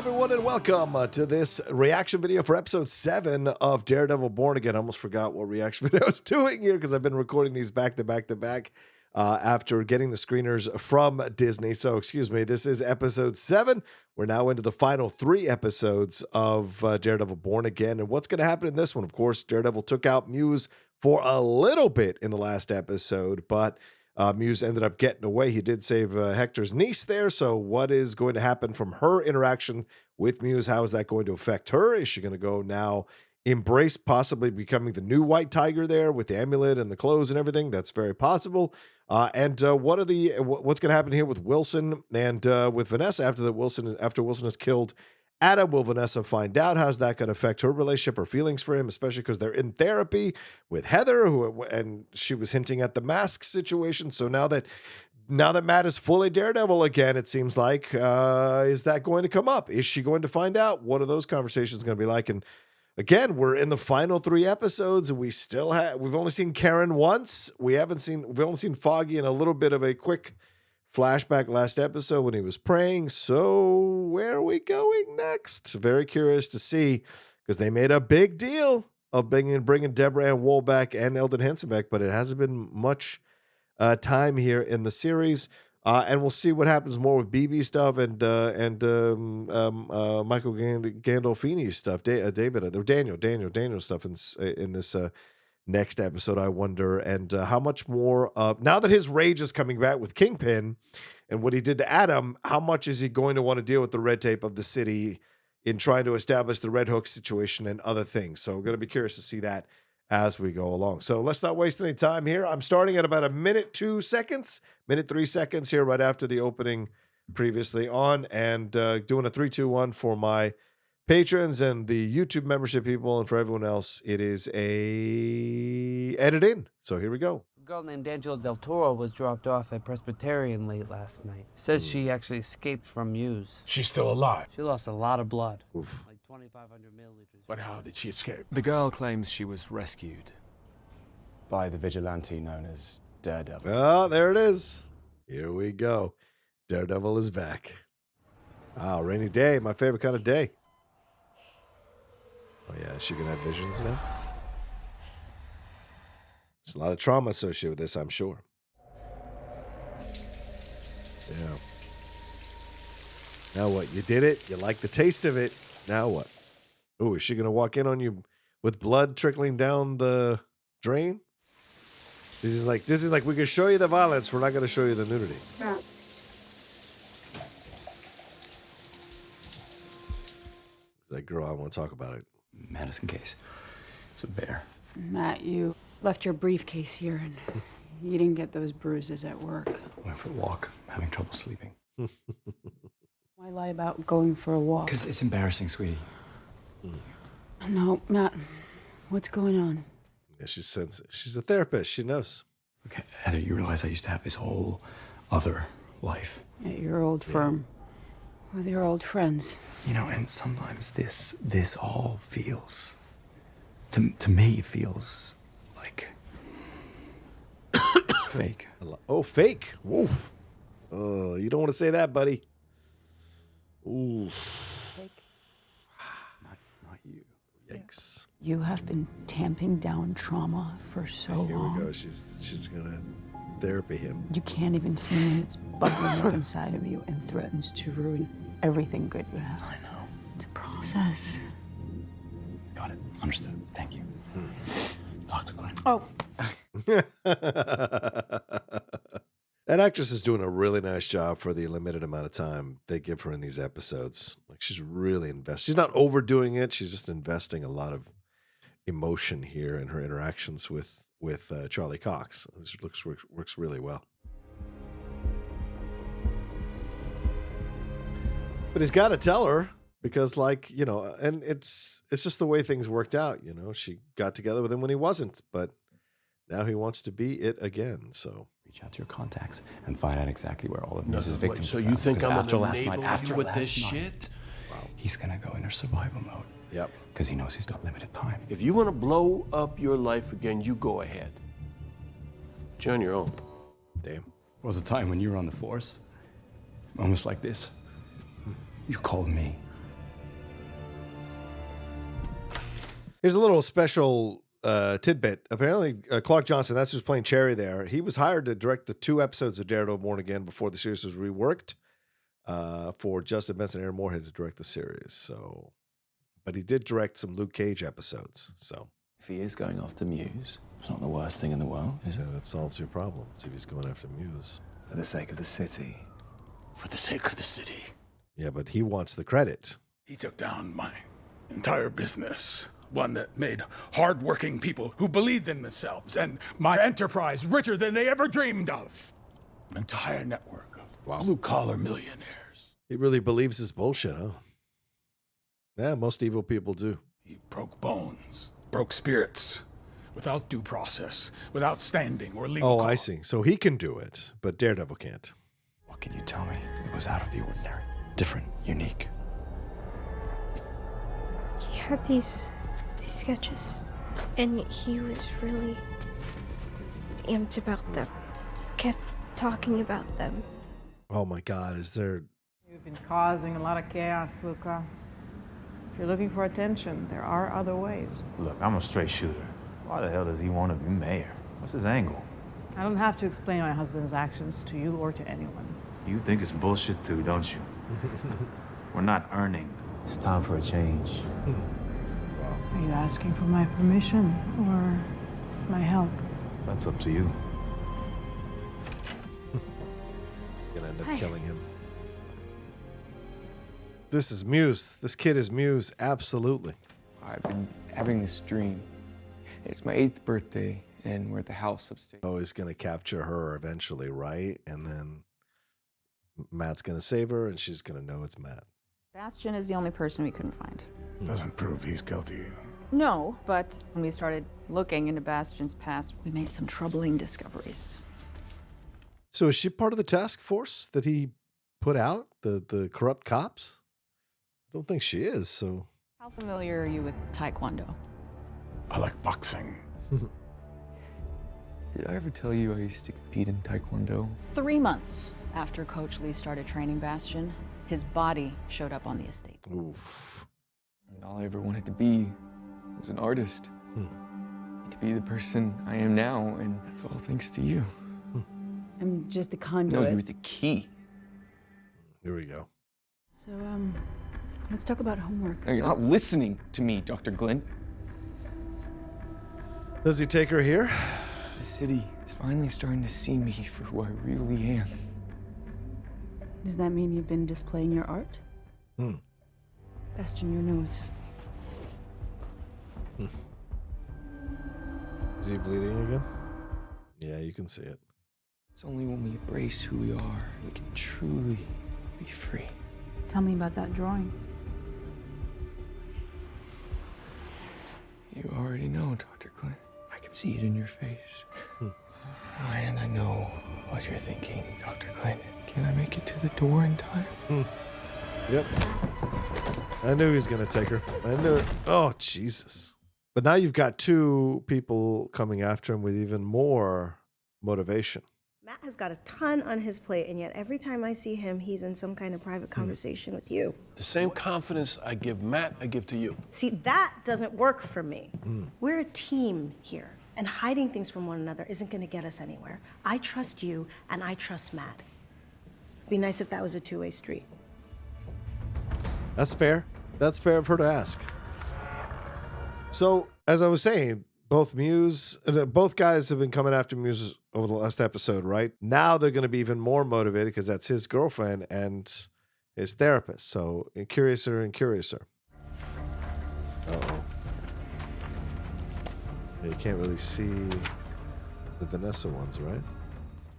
everyone, and welcome to this reaction video for episode 7 of Daredevil Born Again. I almost forgot what reaction video I was doing here because I've been recording these back to back to back after getting the screeners from Disney. So, excuse me, this is episode 7. We're now into the final 3 episodes of Daredevil Born Again. And what's going to happen in this one? Of course, Daredevil took out Muse for a little bit in the last episode, but Muse ended up getting away. He did save Hector's niece there. So what is going to happen from her interaction with Muse? How is that going to affect her? Is she going to go now embrace possibly becoming the new White Tiger there with the amulet and the clothes and everything? That's very possible. And what's going to happen here with Wilson and with Vanessa after Wilson has killed Adam? Will Vanessa find out? How's that going to affect her relationship or feelings for him, especially because they're in therapy with Heather, and she was hinting at the mask situation. So now that Matt is fully Daredevil again, it seems like, is that going to come up? Is she going to find out? What are those conversations going to be like? And again, we're in the final 3 episodes, and we've only seen Karen once. We've only seen Foggy in a little bit of a quick flashback last episode when he was praying. So where are we going next? Very curious to see, because they made a big deal of bringing Deborah Ann Woll back and Eldon Henson back, but it hasn't been much time here in the series. And we'll see what happens more with BB stuff and Michael Gandolfini's stuff, Daniel stuff in this next episode, I wonder. And how much more now that his rage is coming back with Kingpin and what he did to Adam, how much is he going to want to deal with the red tape of the city in trying to establish the Red Hook situation and other things? So we're going to be curious to see that as we go along. So let's not waste any time here. I'm starting at about a minute 3 seconds here right after the opening previously on, and doing a 3, 2, 1 for my patrons and the YouTube membership people, and for everyone else, it is a edit in. So here we go. A girl named Angela Del Toro was dropped off at Presbyterian late last night. Says she actually escaped from Muse. She's still alive. She lost a lot of blood. Oof. Like 2,500 milliliters. But how did she escape? The girl claims she was rescued by the vigilante known as Daredevil. Oh, there it is. Here we go. Daredevil is back. Rainy day, my favorite kind of day. Oh yeah, is she gonna have visions now? There's a lot of trauma associated with this, I'm sure. Yeah. Now what? You did it. You like the taste of it. Now what? Oh, is she gonna walk in on you with blood trickling down the drain? This is like we can show you the violence. We're not gonna show you the nudity. Yeah. It's that girl. I want to talk about it. Medicine case. It's a bear. Matt, you left your briefcase here and you didn't get those bruises at work. Went for a walk. Having trouble sleeping. Why lie about going for a walk? Because it's embarrassing, sweetie. No, Matt, what's going on? Yeah, she senses it. She's a therapist. She knows. Okay, Heather, you realize I used to have this whole other life. At your old firm, with your old friends. You know, and sometimes this all feels, to me, feels like fake. Oh, fake. Woof. You don't want to say that, buddy. Ooh. Fake. Not you. Yikes. You have been tamping down trauma for so Here long. we go. She's gonna therapy him. You can't even see when it's bubbling up inside of you and threatens to ruin everything good you have. I know. It's a process. Got it. Understood. Thank you. Dr. Glenn. Oh. That actress is doing a really nice job for the limited amount of time they give her in these episodes. Like, she's really invested. She's not overdoing it. She's just investing a lot of emotion here in her interactions with Charlie Cox. This works really well. But he's got to tell her, because, like, you know, and it's just the way things worked out. You know, she got together with him when he wasn't, but now he wants to be it again. So Reach out to your contacts and find out exactly where all of Muse's victims so are you found, think because I'm after gonna last night, enable after you with last this night, shit? he's gonna go into survival mode. Yep. Because he knows he's got limited time. If you want to blow up your life again, you go ahead. But you're on your own. Damn. There was a time when you were on the force, almost like this. You called me Here's a little special tidbit. Apparently, Clark Johnson, that's who's playing Cherry there, he was hired to direct the 2 episodes of Daredevil Born Again before the series was reworked for Justin Benson and Aaron Moorhead to direct the series. So, but he did direct some Luke Cage episodes. So, if he is going after Muse, it's not the worst thing in the world, is it? Yeah, that solves your problems if he's going after Muse. For the sake of the city. For the sake of the city. Yeah, but he wants the credit. He took down my entire business. One that made hard-working people who believed in themselves, and my enterprise richer than they ever dreamed of. An entire network of blue-collar millionaires. He really believes his bullshit, huh? Yeah, most evil people do. He broke bones, broke spirits, without due process, without standing or legal call. I see. So he can do it, but Daredevil can't. What can you tell me that was out of the ordinary? Different, unique. He had these sketches, and he was really amped about them. Kept talking about them. Oh my God, is there... You've been causing a lot of chaos, Luca. If you're looking for attention, there are other ways. Look, I'm a straight shooter. Why the hell does he want to be mayor? What's his angle? I don't have to explain my husband's actions to you or to anyone. You think it's bullshit too, don't you? We're not earning. It's time for a change. Are you asking for my permission or my help? That's up to you. Gonna end up killing him. This is Muse. This kid is Muse, absolutely. I've been having this dream. It's my 8th birthday, and we're at the house upstairs. Oh, he's gonna capture her eventually, right? And then Matt's gonna save her, and she's gonna know it's Matt. Bastion is the only person we couldn't find. Doesn't prove he's guilty. No, but when we started looking into Bastion's past, we made some troubling discoveries. So is she part of the task force that he put out? The corrupt cops? I don't think she is, so... How familiar are you with Taekwondo? I like boxing. Did I ever tell you I used to compete in Taekwondo? 3 months after Coach Lee started training Bastion, his body showed up on the estate. Oof. And all I ever wanted to be was an artist. To be the person I am now, and that's all thanks to you. I'm just the conduit. No, you were the key. Here we go. So, let's talk about homework. No, you're not listening to me, Dr. Glenn. Does he take her here? The city is finally starting to see me for who I really am. Does that mean you've been displaying your art? Bastion, your nose. Is he bleeding again? Yeah, you can see it. It's only when we embrace who we are we can truly be free. Tell me about that drawing. You already know, Dr. Glenn. I can see it in your face. And I know what you're thinking, Dr. Glenn. Can I make it to the door in time? Yep. I knew he was going to take her. I knew it. Oh, Jesus. But now you've got 2 people coming after him with even more motivation. Matt has got a ton on his plate, and yet every time I see him, he's in some kind of private conversation with you. The same confidence I give Matt, I give to you. See, that doesn't work for me. We're a team here, and hiding things from one another isn't going to get us anywhere. I trust you, and I trust Matt. It'd be nice if that was a two-way street. That's fair. That's fair of her to ask. So, as I was saying, both guys have been coming after Muse over the last episode, right? Now they're going to be even more motivated because that's his girlfriend and his therapist. So, curiouser and curiouser. Uh-oh. Yeah, you can't really see the Vanessa ones, right?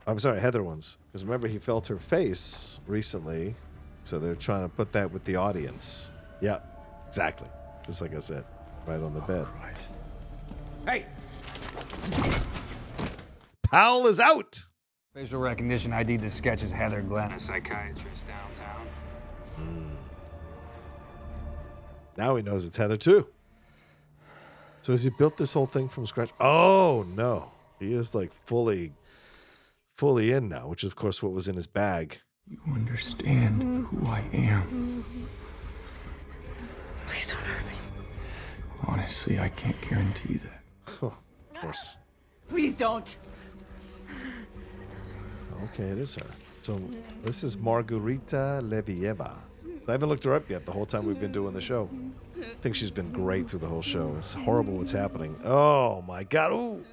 I'm sorry, Heather ones. Because remember, he felt her face recently. So they're trying to put that with the audience. Yeah, exactly. Just like I said, right on the bed. Hey! Powell is out! Facial recognition ID the sketch is Heather Glenn, a psychiatrist downtown. Now he knows it's Heather too. So has he built this whole thing from scratch? Oh, no. He is like fully in now, which is, of course, what was in his bag. You understand who I am. Please don't hurt me. Honestly, I can't guarantee that. Of course. Please don't. Okay, it is her. So this is Margarita Levieva. I haven't looked her up yet the whole time we've been doing the show. I think she's been great through the whole show. It's horrible what's happening. Oh my God. Ooh.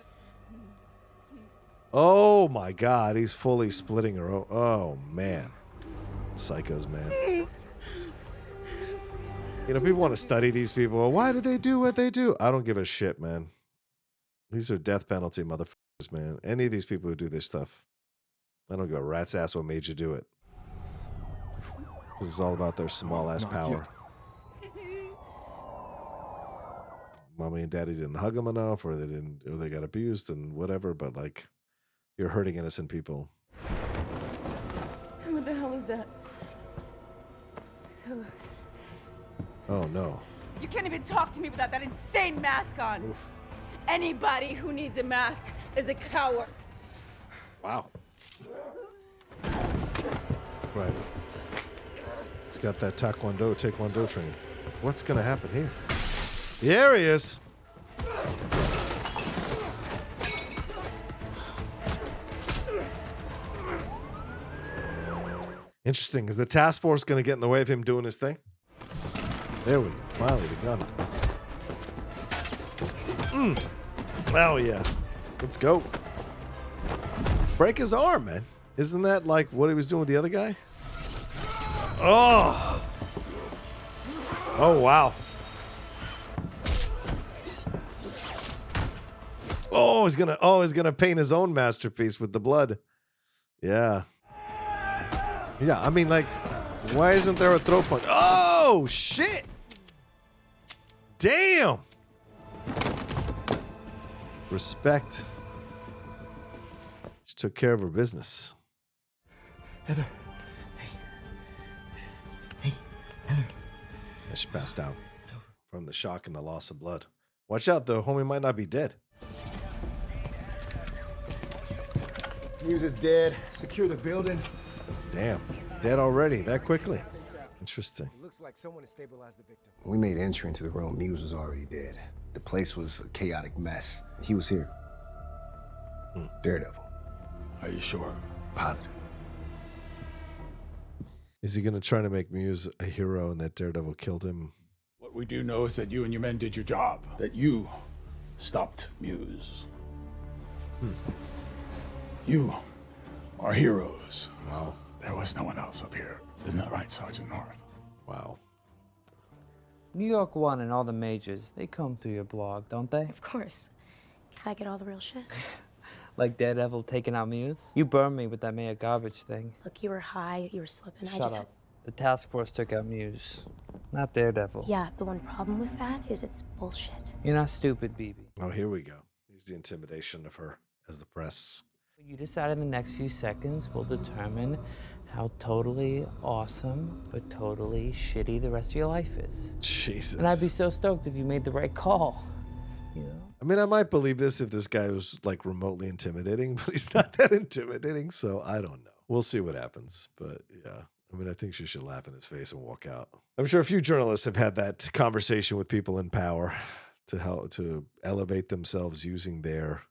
Oh my God. He's fully splitting her. Oh man. Psychos, man. You know, people want to study these people. Why do they do what they do? I don't give a shit, man. These are death penalty motherfuckers, man. Any of these people who do this stuff. I don't give a rat's ass what made you do it. This is all about their small ass power. Mommy and daddy didn't hug them enough, or they got abused and whatever, but like, you're hurting innocent people. What the hell is that? Oh no. You can't even talk to me without that insane mask on. Oof. Anybody who needs a mask is a coward. Wow. Right. He's got that taekwondo training. What's gonna happen here? There he is. Interesting. Is the task force gonna get in the way of him doing his thing? There we go. Finally, the gun. Oh yeah. Let's go. Break his arm, man. Isn't that like what he was doing with the other guy? Oh. Oh, wow. Oh, he's gonna paint his own masterpiece with the blood. Yeah. Yeah, I mean, like, why isn't there a throat punch? Oh, shit. Damn. Respect. She took care of her business. Heather. Hey, Heather. Yeah, she passed out from the shock and the loss of blood. Watch out, though. Homie might not be dead. Muse is dead. Secure the building. Damn. Dead already that quickly. Interesting. Looks like someone has stabilized the victim. When we made entry into the room, Muse was already dead. The place was a chaotic mess. He was here. Daredevil. Are you sure? Positive. Is he going to try to make Muse a hero and that Daredevil killed him? What we do know is that you and your men did your job. That you stopped Muse. You are heroes. Wow. There was no one else up here. Isn't that right, Sergeant North? Wow. New York One and all the majors, they come through your blog, don't they? Of course. Because I get all the real shit. Like Daredevil taking out Muse? You burned me with that Mayor Garbage thing. Look, you were high, you were slipping. Shut up. The task force took out Muse, not Daredevil. Yeah, the one problem with that is it's bullshit. You're not stupid, BB. Oh, here we go. Here's the intimidation of her as the press. You decide in the next few seconds will determine how totally awesome but totally shitty the rest of your life is. Jesus. And I'd be so stoked if you made the right call. You know? I mean, I might believe this if this guy was like remotely intimidating, but he's not that intimidating, so I don't know. We'll see what happens. But yeah, I mean, I think she should laugh in his face and walk out. I'm sure a few journalists have had that conversation with people in power to help to elevate themselves using their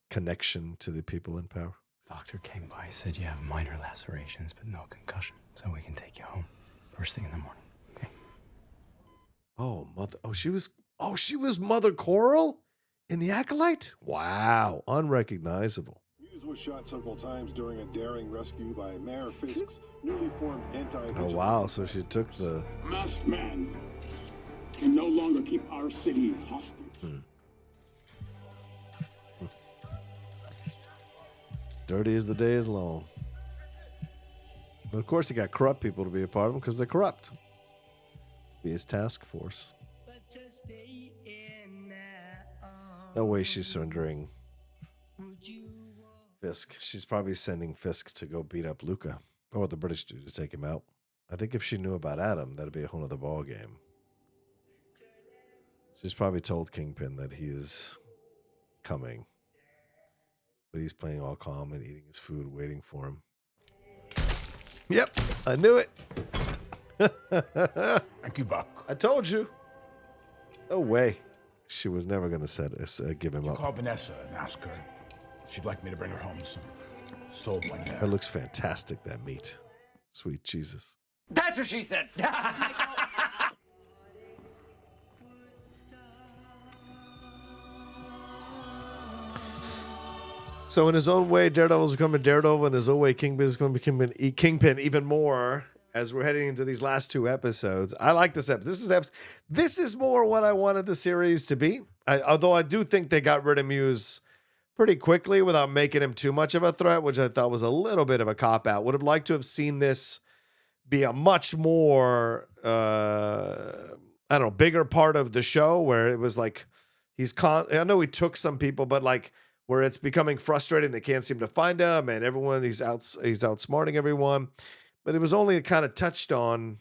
connection to the people in power. Doctor came by, said you have minor lacerations, but no concussion, so we can take you home first thing in the morning. Okay. Oh, she was Mother Coral in The Acolyte? Wow, unrecognizable. Muse was shot several times during a daring rescue by Mayor Fisk's newly formed Oh wow, so she took the Masked man can no longer keep our city hostage. Dirty as the day is long. But of course, he got corrupt people to be a part of him because they're corrupt. To be his task force. No way she's surrendering Fisk. She's probably sending Fisk to go beat up Luca. Or the British dude to take him out. I think if she knew about Adam, that'd be a whole other ball game. She's probably told Kingpin that he is coming. But he's playing all calm and eating his food, waiting for him. Yep, I knew it. Thank you, Buck. I told you. No way. she was never going to give him up. Call Vanessa and ask her. She'd like me to bring her home some soul blanket. That looks fantastic, that meat. Sweet Jesus. That's what she said. So in his own way, Daredevil's becoming Daredevil. In his own way, Kingpin is going to become Kingpin even more as we're heading into these last two episodes. I like this episode. This is more what I wanted the series to be. Although I do think they got rid of Muse pretty quickly without making him too much of a threat, which I thought was a little bit of a cop-out. Would have liked to have seen this be a much more, bigger part of the show where it was like I know he took some people, but like where it's becoming frustrating. They can't seem to find him, and everyone he's outsmarting everyone. But it was only kind of touched on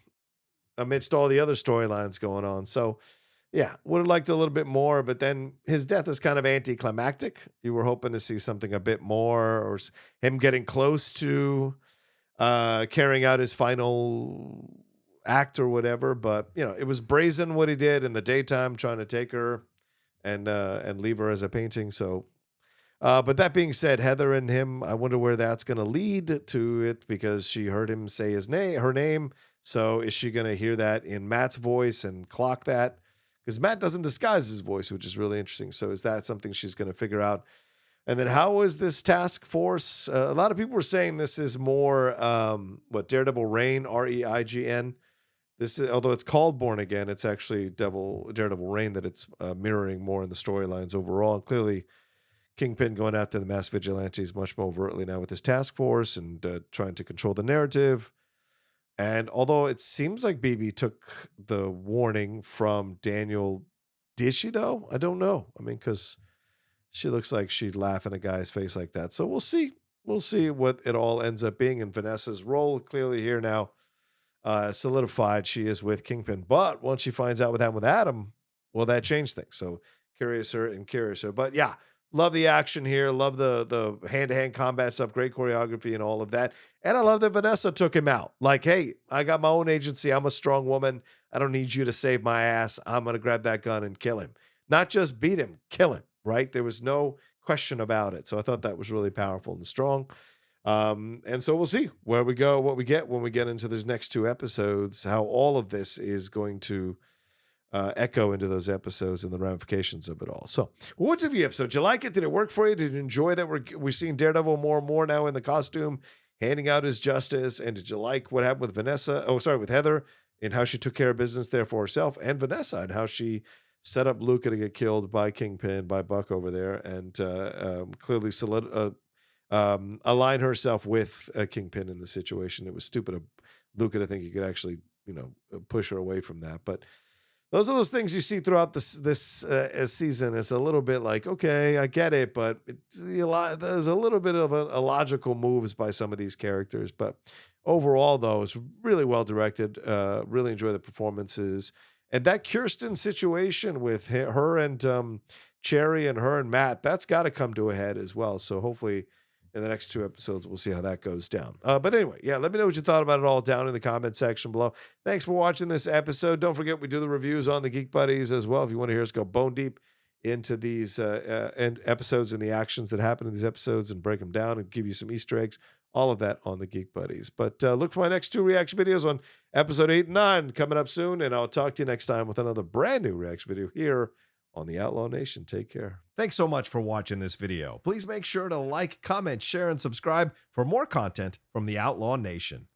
amidst all the other storylines going on. So, yeah, would have liked a little bit more. But then his death is kind of anticlimactic. You were hoping to see something a bit more, or him getting close to carrying out his final act or whatever. But it was brazen what he did in the daytime, trying to take her and leave her as a painting. So. But that being said, Heather and him, I wonder where that's going to lead to it, because she heard him say her name. So is she going to hear that in Matt's voice and clock that? Because Matt doesn't disguise his voice, which is really interesting. So is that something she's going to figure out? And then how is this task force? A lot of people were saying this is more Daredevil Reign, REIGN. This is, although it's called Born Again, it's actually Daredevil Reign that it's mirroring more in the storylines overall. And clearly, Kingpin going after the mass vigilantes much more overtly now with his task force and trying to control the narrative. And although it seems like BB took the warning from Daniel, did she though? I don't know. I mean, because she looks like she'd laugh in a guy's face like that. So we'll see. We'll see what it all ends up being. And Vanessa's role clearly here now solidified. She is with Kingpin. But once she finds out what happened with Adam, will that change things? So curiouser. But yeah. Love the action here. Love the hand-to-hand combat stuff. Great choreography and all of that. And I love that Vanessa took him out. Like, hey, I got my own agency. I'm a strong woman. I don't need you to save my ass. I'm going to grab that gun and kill him. Not just beat him, kill him, right? There was no question about it. So I thought that was really powerful and strong. And so we'll see where we go, what we get when we get into these next two episodes, how all of this is going to echo into those episodes and the ramifications of it all. So, what did the episode? Did you like it? Did it work for you? Did you enjoy that we're seeing Daredevil more and more now in the costume, handing out his justice? And did you like what happened with with Heather, and how she took care of business there for herself, and Vanessa, and how she set up Luca to get killed by Kingpin, by Buck over there, and clearly align herself with Kingpin in the situation. It was stupid of Luca to think he could actually, push her away from that, but. Those are those things you see throughout this season. It's a little bit like, okay, I get it, but there's a little bit of illogical moves by some of these characters. But overall, though, it's really well directed. Really enjoy the performances. And that Kirsten situation with her and Cherry and her and Matt, that's got to come to a head as well. So hopefully in the next two episodes, we'll see how that goes down. But anyway, yeah, let me know what you thought about it all down in the comment section below. Thanks for watching this episode. Don't forget, we do the reviews on the Geek Buddies as well. If you want to hear us go bone deep into these episodes and the actions that happen in these episodes and break them down and give you some Easter eggs, all of that on the Geek Buddies. But look for my next two reaction videos on episode 8 and 9 coming up soon. And I'll talk to you next time with another brand new reaction video here on the Outlaw Nation. Take care. Thanks so much for watching this video. Please make sure to like, comment, share, and subscribe for more content from the Outlaw Nation.